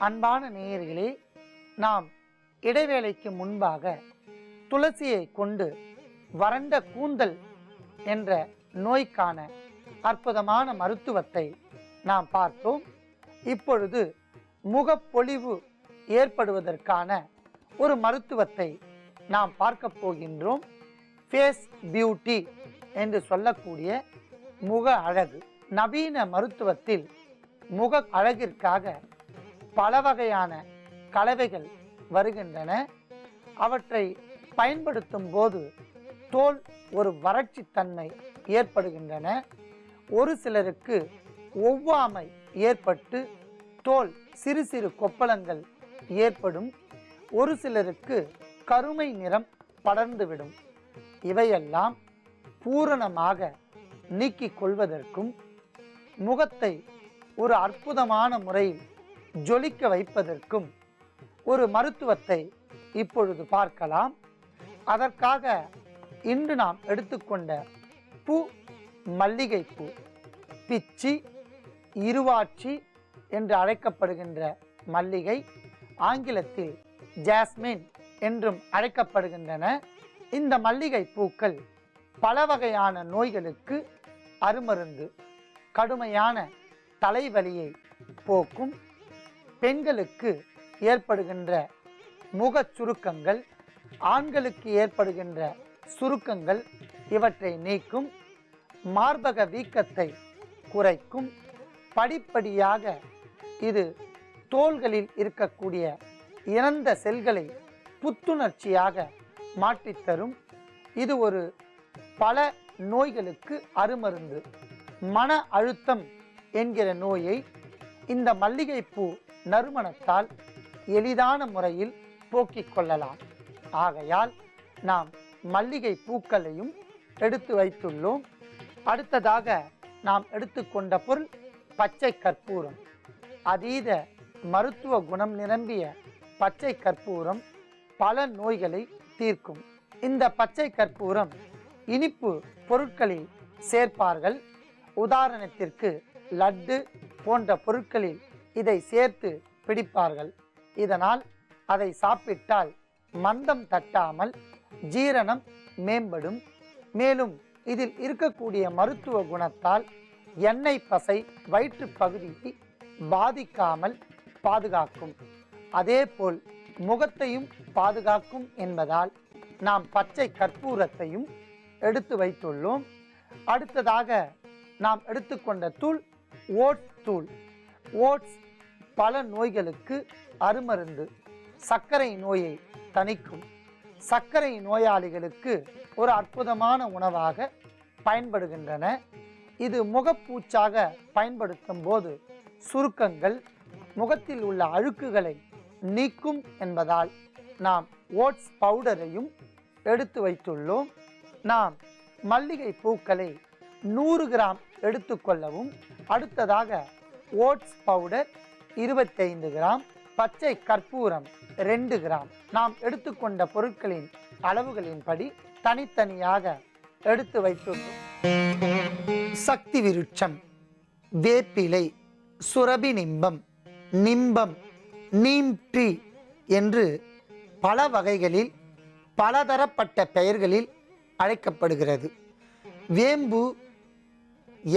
அன்பான நேயர்களே, நாம் இடைவேளைக்கு முன்பாக துளசியை கொண்டு வறண்ட கூந்தல் என்ற நோய்க்கான அற்புதமான மருத்துவத்தை நாம் பார்த்தோம். இப்பொழுது முகப்பொலிவு ஏற்படுவதற்கான ஒரு மருத்துவத்தை நாம் பார்க்க போகின்றோம். ஃபேஸ் பியூட்டி என்று சொல்லக்கூடிய முக அழகு. நவீன மருத்துவத்தில் முக அழகிற்காக பல வகையான கலவைகள் வருகின்றன. அவற்றை பயன்படுத்தும் போது தோல் ஒரு வறட்சி தன்மை ஏற்படுகின்றன. ஒரு சிலருக்கு ஒவ்வாமை ஏற்பட்டு தோல் சிறு சிறு கொப்பளங்கள் ஏற்படும். ஒரு சிலருக்கு கருமை நிறம் படர்ந்துவிடும். இவையெல்லாம் பூரணமாக நீக்கிக் கொள்வதற்கும் முகத்தை ஒரு அற்புதமான முறையில் ஜொலிக்க வைப்பதற்கும் ஒரு மருத்துவத்தை இப்பொழுது பார்க்கலாம். அதற்காக இன்று நாம் எடுத்துக்கொண்ட பூ மல்லிகை பூ, பிச்சி, இருவாட்சி என்று அழைக்கப்படுகின்ற மல்லிகை, ஆங்கிலத்தில் ஜாஸ்மின் என்றும் அழைக்கப்படுகின்றன. இந்த மல்லிகை பூக்கள் பல வகையான நோய்களுக்கு அருமருந்து. கடுமையான தலைவலியை போக்கும். பெண்களுக்கு ஏற்படுகின்ற முகச் சுருக்கங்கள், ஆண்களுக்கு ஏற்படுகின்ற சுருக்கங்கள் இவற்றை நீக்கும். மார்பக வீக்கத்தை குறைக்கும். படிப்படியாக இது தோள்களில் இருக்கக்கூடிய இறந்த செல்களை புத்துணர்ச்சியாக மாற்றித்தரும். இது ஒரு பல நோய்களுக்கு அருமருந்து. மன அழுத்தம் என்கிற நோயை இந்த மல்லிகைப்பூ நறுமணத்தால் எளிதான முறையில் போக்கிக் கொள்ளலாம். ஆகையால் நாம் மல்லிகை பூக்களையும் எடுத்து வைத்துள்ளோம். அடுத்ததாக நாம் எடுத்துக்கொண்ட பொருள் பச்சை கற்பூரம். அதீத மருத்துவ குணம் நிரம்பிய பச்சை கற்பூரம் பல நோய்களை தீர்க்கும். இந்த பச்சை கற்பூரம் இனிப்பு பொருட்களில் சேர்ப்பார்கள். உதாரணத்திற்கு லட்டு போன்ற பொருட்களில் இதை சேர்த்து பிடிப்பார்கள். இதனால் அதை சாப்பிட்டால் மந்தம் தட்டாமல் ஜீரணம் மேம்படும். மேலும் இதில் இருக்கக்கூடிய மருத்துவ குணத்தால் எண்ணெய் பசை வயிற்று பகுதியை பாதிக்காமல் பாதுகாக்கும். அதேபோல் முகத்தையும் பாதுகாக்கும் என்பதால் நாம் பச்சை கற்பூரத்தையும் எடுத்து வைத்துள்ளோம். அடுத்ததாக நாம் எடுத்துக்கொண்ட தூள் ஓட்ஸ் தூள். ஓட்ஸ் பல நோய்களுக்கு அருமருந்து. சர்க்கரை நோயை தணிக்கும். சர்க்கரை நோயாளிகளுக்கு ஒரு அற்புதமான உணவாக பயன்படுகின்றன. இது முகப்பூச்சாக பயன்படுத்தும் போது சுருக்கங்கள், முகத்தில் உள்ள அழுக்குகளை நீக்கும் என்பதால் நாம் ஓட்ஸ் பவுடரையும் எடுத்து வைத்துள்ளோம். நாம் மல்லிகை பூக்களை 100 கிராம் எடுத்துக்கொள்ளவும். அடுத்ததாக ஓட்ஸ் பவுடர் 25 கிராம், பச்சை கற்பூரம் 2 கிராம். நாம் எடுத்துக்கொண்ட பொருட்களின் அளவுகளின்படி தனித்தனியாக எடுத்து வைத்துள்ளோம். சக்தி விருட்சம், வேப்பிலை, சுரபி நிம்பம், நிம்பம், நீம் ட்ரீ என்று பல வகைகளில் பலதரப்பட்ட பெயர்களில் அழைக்கப்படுகிறது. வேம்பு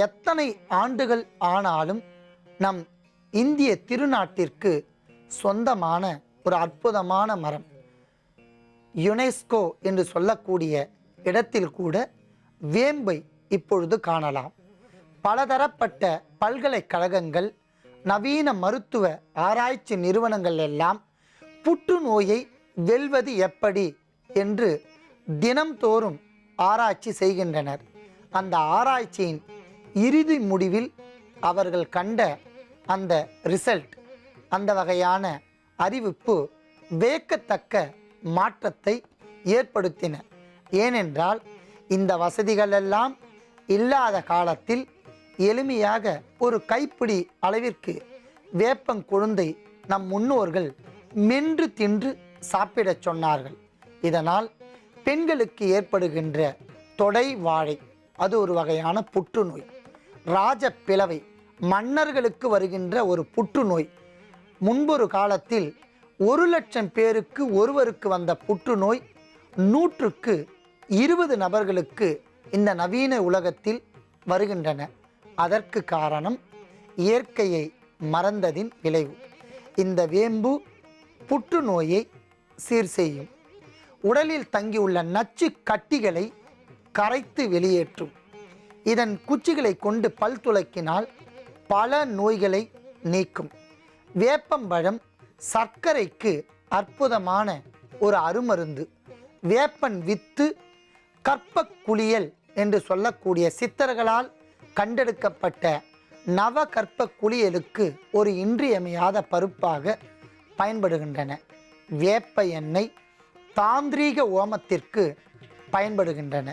எத்தனை ஆண்டுகள் ஆனாலும் நம் இந்திய திருநாட்டிற்கு சொந்தமான ஒரு அற்புதமான மரம். யுனெஸ்கோ என்று சொல்லக்கூடிய இடத்தில் கூட வேம்பை இப்பொழுது காணலாம். பலதரப்பட்ட பல்கலைக்கழகங்கள், நவீன மருத்துவ ஆராய்ச்சி நிறுவனங்கள் எல்லாம் புற்றுநோயை வெல்வது எப்படி என்று தினம்தோறும் ஆராய்ச்சி செய்கின்றனர். அந்த ஆராய்ச்சியின் இறுதி முடிவில் அவர்கள் கண்ட அந்த ரிசல்ட், அந்த வகையான அறிவிப்பு வியக்கத்தக்க மாற்றத்தை ஏற்படுத்தின. ஏனென்றால் இந்த வசதிகளெல்லாம் இல்லாத காலத்தில் எளிமையாக ஒரு கைப்பிடி அளவிற்கு வேப்பங்கொழுந்தை நம் முன்னோர்கள் மென்று தின்று சாப்பிடச் சொன்னார்கள். இதனால் பெண்களுக்கு ஏற்படுகின்ற தொடை வாழை, அது ஒரு வகையான புற்றுநோய். ராஜப்பிளவை, மன்னர்களுக்கு வருகின்ற ஒரு புற்றுநோய். முன்பொரு காலத்தில் 1,00,000 பேருக்கு ஒருவருக்கு வந்த புற்றுநோய் 100க்கு 20 நபர்களுக்கு இந்த நவீன உலகத்தில் வருகின்றன. அதற்கு காரணம் இயற்கையை மறந்ததின் விளைவு. இந்த வேம்பு புற்றுநோயை சீர் செய்யும். உடலில் தங்கியுள்ள நச்சு கட்டிகளை கரைத்து வெளியேற்றும். இதன் குச்சிகளை கொண்டு பல் துலக்கினால் பல நோய்களை நீக்கும். வேப்பம்பழம் சர்க்கரைக்கு அற்புதமான ஒரு அருமருந்து. வேப்பன் வித்து கற்பக்குளியல் என்று சொல்லக்கூடிய சித்தர்களால் கண்டெடுக்கப்பட்ட நவகற்ப குளியலுக்கு ஒரு இன்றியமையாத பருப்பாக பயன்படுகின்றன. வேப்ப எண்ணெய் தாந்திரீக ஓமத்திற்கு பயன்படுகின்றன.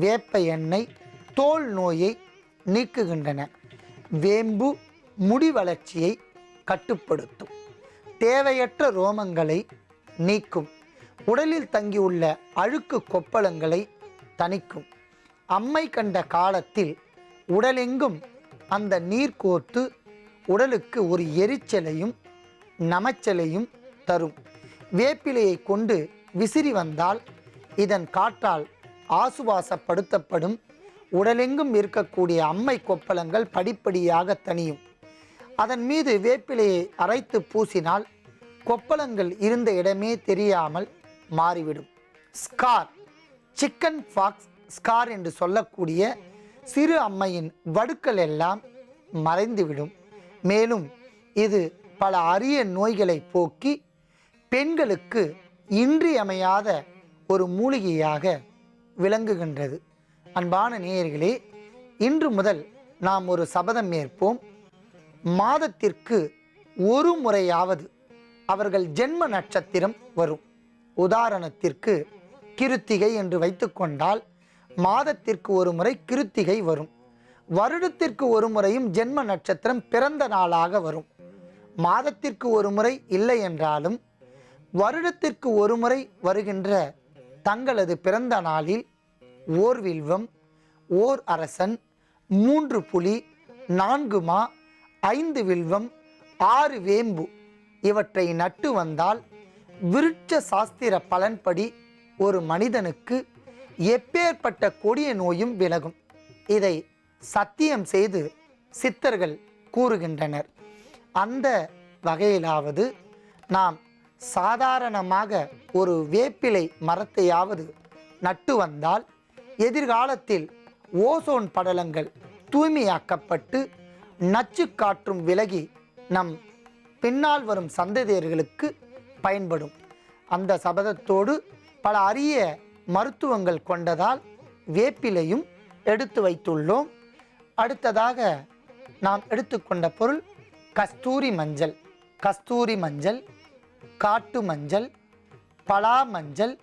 வேப்ப எண்ணெய் தோல் நோயை நீக்குகின்றன. வேம்பு முடி வளர்ச்சியை கட்டுப்படுத்தும். தேவையற்ற ரோமங்களை நீக்கும். உடலில் தங்கியுள்ள அழுக்கு கொப்பளங்களை தணிக்கும். அம்மை கண்ட காலத்தில் உடலெங்கும் அந்த நீர் கோர்த்து உடலுக்கு ஒரு எரிச்சலையும் நமைச்சலையும் தரும். வேப்பிலையை கொண்டு விசிறி வந்தால் இதன் காற்றால் ஆசுவாசப்படுத்தப்படும். உடலெங்கும் இருக்கக்கூடிய அம்மை கொப்பளங்கள் படிப்படியாக தணியும். அதன் மீது வேப்பிலையை அரைத்து பூசினால் கொப்பளங்கள் இருந்த இடமே தெரியாமல் மாறிவிடும். ஸ்கார், சிக்கன் பாக்ஸ் ஸ்கார் என்று சொல்லக்கூடிய சிறு அம்மையின் வடுக்கள் எல்லாம் மறைந்துவிடும். மேலும் இது பல அரிய நோய்களை போக்கி பெண்களுக்கு இன்றியமையாத ஒரு மூலிகையாக விளங்குகின்றது. அன்பான நேயர்களே, இன்று முதல் நாம் ஒரு சபதம் ஏற்போம். மாதத்திற்கு ஒரு முறையாவது அவர்கள் ஜென்ம நட்சத்திரம் வரும். உதாரணத்திற்கு கிருத்திகை என்று வைத்துக்கொண்டால் மாதத்திற்கு ஒரு முறை கிருத்திகை வரும். வருடத்திற்கு ஒரு முறையும் ஜென்ம நட்சத்திரம் பிறந்த நாளாக வரும். மாதத்திற்கு ஒரு முறை இல்லை என்றாலும் வருடத்திற்கு ஒரு முறை வருகின்ற தங்களது பிறந்த நாளில் ஓர் வில்வம், ஓர் அரசன், 3 புலி, 4 மா, 5 வில்வம், 6 வேம்பு இவற்றை நட்டு வந்தால் விருட்ச சாஸ்திர பலன்படி ஒரு மனிதனுக்கு எப்பேற்பட்ட கொடிய நோயும் விலகும். இதை சத்தியம் செய்து சித்தர்கள் கூறுகின்றனர். அந்த வகையிலாவது நாம் சாதாரணமாக ஒரு வேப்பிலை மரத்தையாவது நட்டு வந்தால் எதிர்காலத்தில் ஓசோன் படலங்கள் தூய்மையாக்கப்பட்டு நச்சு காற்றும் விலகி நம் பின்னால் வரும் சந்ததியர்களுக்கு பயன்படும். அந்த சபதத்தோடு பல அரிய மருத்துவங்கள் கொண்டதால் வேப்பிலையும் எடுத்து வைத்துள்ளோம். அடுத்ததாக நாம் எடுத்துக்கொண்ட பொருள் கஸ்தூரி மஞ்சள். கஸ்தூரி மஞ்சள், காட்டு மஞ்சள், பலா மஞ்சள்,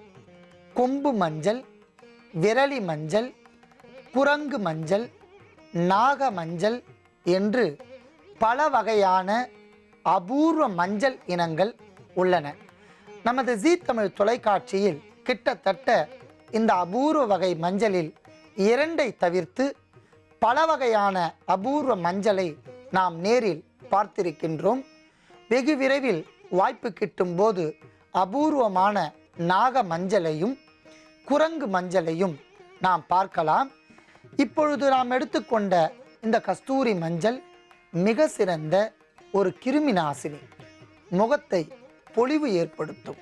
கொம்பு மஞ்சள், விரலி மஞ்சள், குரங்கு மஞ்சள், நாக மஞ்சள் என்று பல வகையான அபூர்வ மஞ்சள் இனங்கள் உள்ளன. நமது ஜீ தமிழ் தொலைக்காட்சியில் கிட்டத்தட்ட இந்த அபூர்வ வகை மஞ்சளில் 2ஐ தவிர்த்து பல வகையான அபூர்வ மஞ்சளை நாம் நேரில் பார்த்திருக்கின்றோம். வெகு விரைவில் வாய்ப்பு கிட்டும் போது அபூர்வமான நாக மஞ்சளையும் குரங்கு மஞ்சளையும் நாம் பார்க்கலாம். இப்பொழுது நாம் எடுத்துக்கொண்ட இந்த கஸ்தூரி மஞ்சள் மிக சிறந்த ஒரு கிருமி நாசினி. முகத்தை பொலிவு ஏற்படுத்தும்.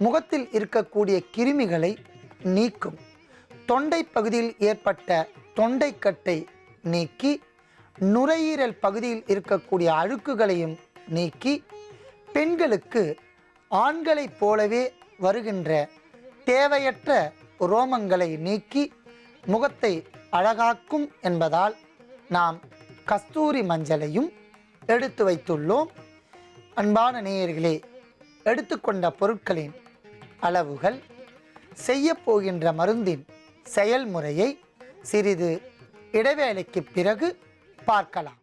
முகத்தில் இருக்கக்கூடிய கிருமிகளை நீக்கும். தொண்டை பகுதியில் ஏற்பட்ட தொண்டைக்கட்டை நீக்கி நுரையீரல் பகுதியில் இருக்கக்கூடிய அழுக்குகளையும் நீக்கி பெண்களுக்கு ஆண்களைப் போலவே வருகின்ற தேவையற்ற ரோமங்களை நீக்கி முகத்தை அழகாக்கும் என்பதால் நாம் கஸ்தூரி மஞ்சளையும் எடுத்து வைத்துள்ளோம். அன்பான நேயர்களே, எடுத்துக்கொண்ட பொருட்களின் அளவுகள், செய்யப்போகின்ற மருந்தின் செயல்முறையை சிறிது இடைவேளைக்கு பிறகு பார்க்கலாம்.